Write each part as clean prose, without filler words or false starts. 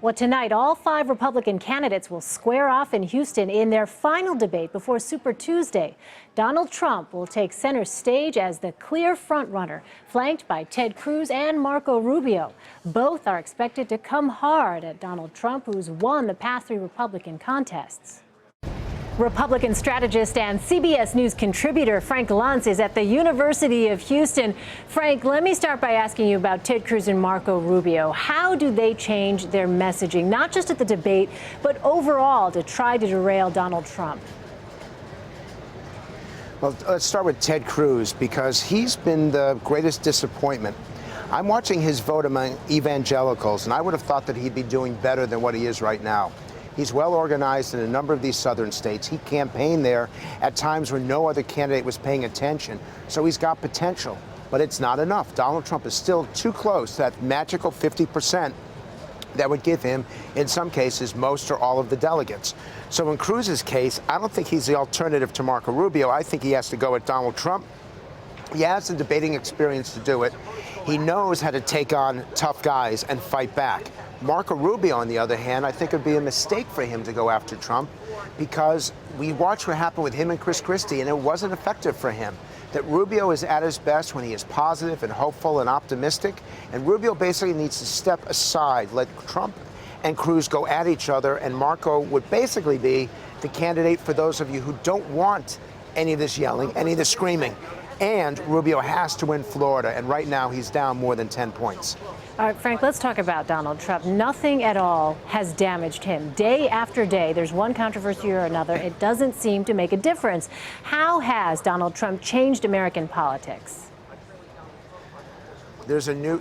Well, tonight, all 5 Republican candidates will square off in Houston in their final debate before Super Tuesday. Donald Trump will take center stage as the clear frontrunner, flanked by Ted Cruz and Marco Rubio. Both are expected to come hard at Donald Trump, who's won the past 3 Republican contests. Republican strategist and CBS News contributor Frank Luntz is at the University of Houston. Frank, let me start by asking you about Ted Cruz and Marco Rubio. How do they change their messaging, not just at the debate, but overall to try to derail Donald Trump? Well, let's start with Ted Cruz, because he's been the greatest disappointment. I'm watching his vote among evangelicals, and I would have thought that he'd be doing better than what he is right now. He's well organized in a number of these southern states. He campaigned there at times when no other candidate was paying attention. So he's got potential, but it's not enough. Donald Trump is still too close to that magical 50% that would give him, in some cases, most or all of the delegates. So in Cruz's case, I don't think he's the alternative to Marco Rubio. I think he has to go at Donald Trump. He has the debating experience to do it. He knows how to take on tough guys and fight back. Marco Rubio, on the other hand, I think it would be a mistake for him to go after Trump, because we watched what happened with him and Chris Christie, and it wasn't effective for him. That Rubio is at his best when he is positive and hopeful and optimistic, and Rubio basically needs to step aside, let Trump and Cruz go at each other, and Marco would basically be the candidate for those of you who don't want any of this yelling, any of this screaming. And Rubio has to win Florida, and right now he's down more than 10 points. All right, Frank, let's talk about Donald Trump. Nothing at all has damaged him. Day after day, there's one controversy or another. It doesn't seem to make a difference. How has Donald Trump changed American politics? There's a new,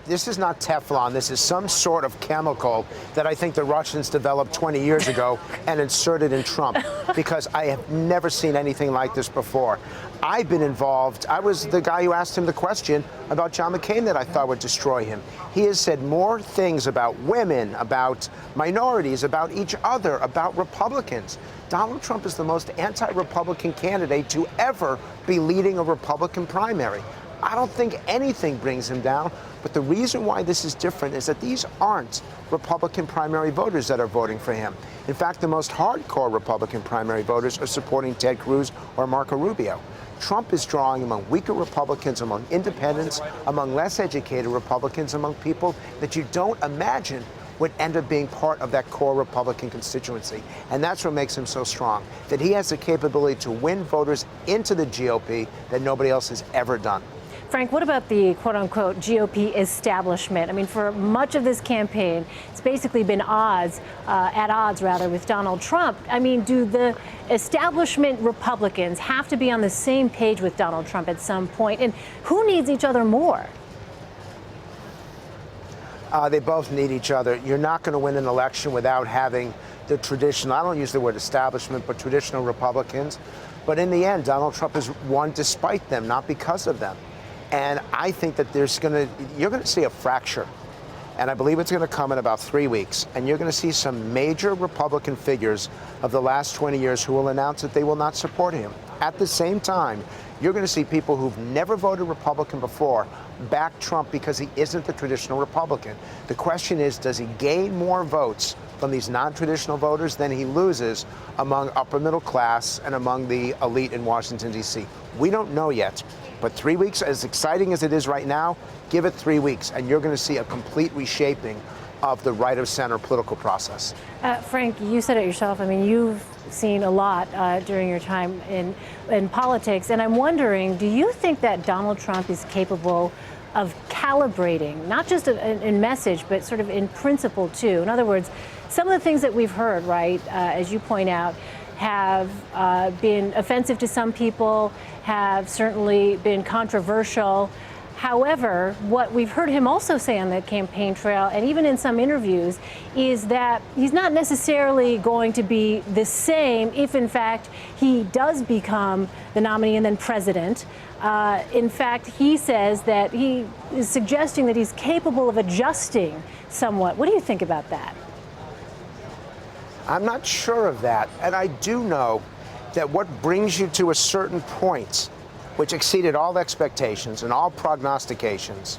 this is not Teflon. This is some sort of chemical that I think the Russians developed 20 years ago and inserted in Trump, because I have never seen anything like this before. I've been involved. I was the guy who asked him the question about John McCain that I thought would destroy him. He has said more things about women, about minorities, about each other, about Republicans. Donald Trump is the most anti-Republican candidate to ever be leading a Republican primary. I don't think anything brings him down, but the reason why this is different is that these aren't Republican primary voters that are voting for him. In fact, the most hardcore Republican primary voters are supporting Ted Cruz or Marco Rubio. Trump is drawing among weaker Republicans, among independents, among less educated Republicans, among people that you don't imagine would end up being part of that core Republican constituency. And that's what makes him so strong, that he has the capability to win voters into the GOP that nobody else has ever done. Frank, what about the quote-unquote GOP establishment? I mean, for much of this campaign, it's basically been at odds with Donald Trump. I mean, do the establishment Republicans have to be on the same page with Donald Trump at some point? And who needs each other more? They both need each other. You're not going to win an election without having the traditional, I don't use the word establishment, but traditional Republicans. But in the end, Donald Trump has won despite them, not because of them. And I think that you're going to see a fracture. And I believe it's going to come in about 3 weeks. And you're going to see some major Republican figures of the last 20 years who will announce that they will not support him. At the same time, you're going to see people who've never voted Republican before back Trump because he isn't the traditional Republican. The question is, does he gain more votes from these non-traditional voters than he loses among upper middle class and among the elite in Washington, D.C.? We don't know yet. But 3 weeks, as exciting as it is right now, give it 3 weeks, and you're going to see a complete reshaping of the right-of-center political process. Frank, you said it yourself. I mean, you've seen a lot during your time in politics, and I'm wondering, do you think that Donald Trump is capable of calibrating, not just in message, but sort of in principle, too? In other words, some of the things that we've heard, right, as you point out, have been offensive to some people, have certainly been controversial. However, what we've heard him also say on the campaign trail, and even in some interviews, is that he's not necessarily going to be the same if, in fact, he does become the nominee and then president. In fact, he says that he is suggesting that he's capable of adjusting somewhat. What do you think about that? I'm not sure of that. And I do know that what brings you to a certain point, which exceeded all expectations and all prognostications,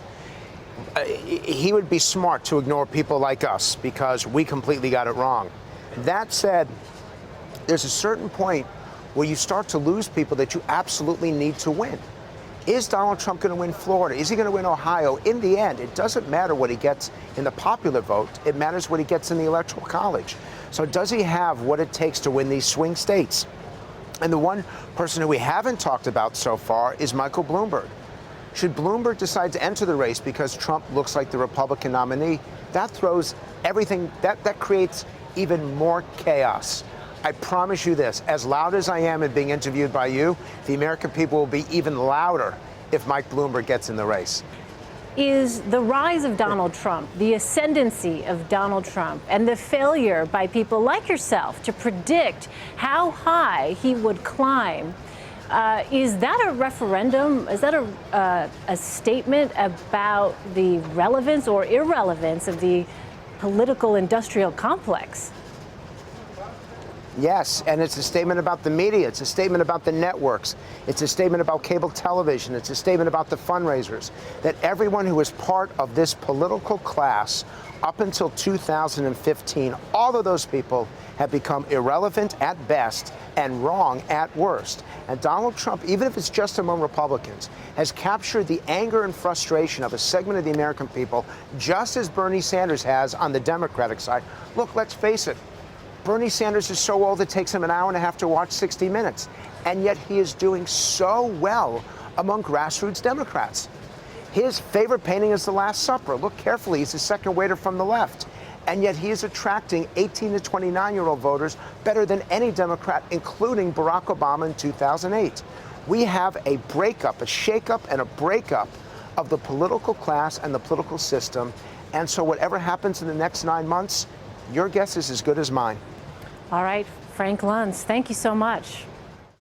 he would be smart to ignore people like us because we completely got it wrong. That said, there's a certain point where you start to lose people that you absolutely need to win. Is Donald Trump going to win Florida? Is he going to win Ohio? In the end, it doesn't matter what he gets in the popular vote. It matters what he gets in the Electoral College. So does he have what it takes to win these swing states? And the one person who we haven't talked about so far is Michael Bloomberg. Should Bloomberg decide to enter the race because Trump looks like the Republican nominee, that throws everything, that creates even more chaos. I promise you this, as loud as I am at being interviewed by you, the American people will be even louder if Mike Bloomberg gets in the race. Is the rise of Donald Trump, the ascendancy of Donald Trump, and the failure by people like yourself to predict how high he would climb, is that a referendum? Is that a statement about the relevance or irrelevance of the political industrial complex? Yes, and it's a statement about the media. It's a statement about the networks. It's a statement about cable television. It's a statement about the fundraisers. That everyone who was part of this political class up until 2015, all of those people have become irrelevant at best and wrong at worst. And Donald Trump, even if it's just among Republicans, has captured the anger and frustration of a segment of the American people, just as Bernie Sanders has on the Democratic side. Look, let's face it. Bernie Sanders is so old it takes him an hour and a half to watch 60 Minutes. And yet he is doing so well among grassroots Democrats. His favorite painting is The Last Supper. Look carefully, he's the second waiter from the left. And yet he is attracting 18 to 29-year-old voters better than any Democrat, including Barack Obama in 2008. We have a breakup, a shakeup and a breakup of the political class and the political system. And so whatever happens in the next 9 months, your guess is as good as mine. All right, Frank Luntz, thank you so much.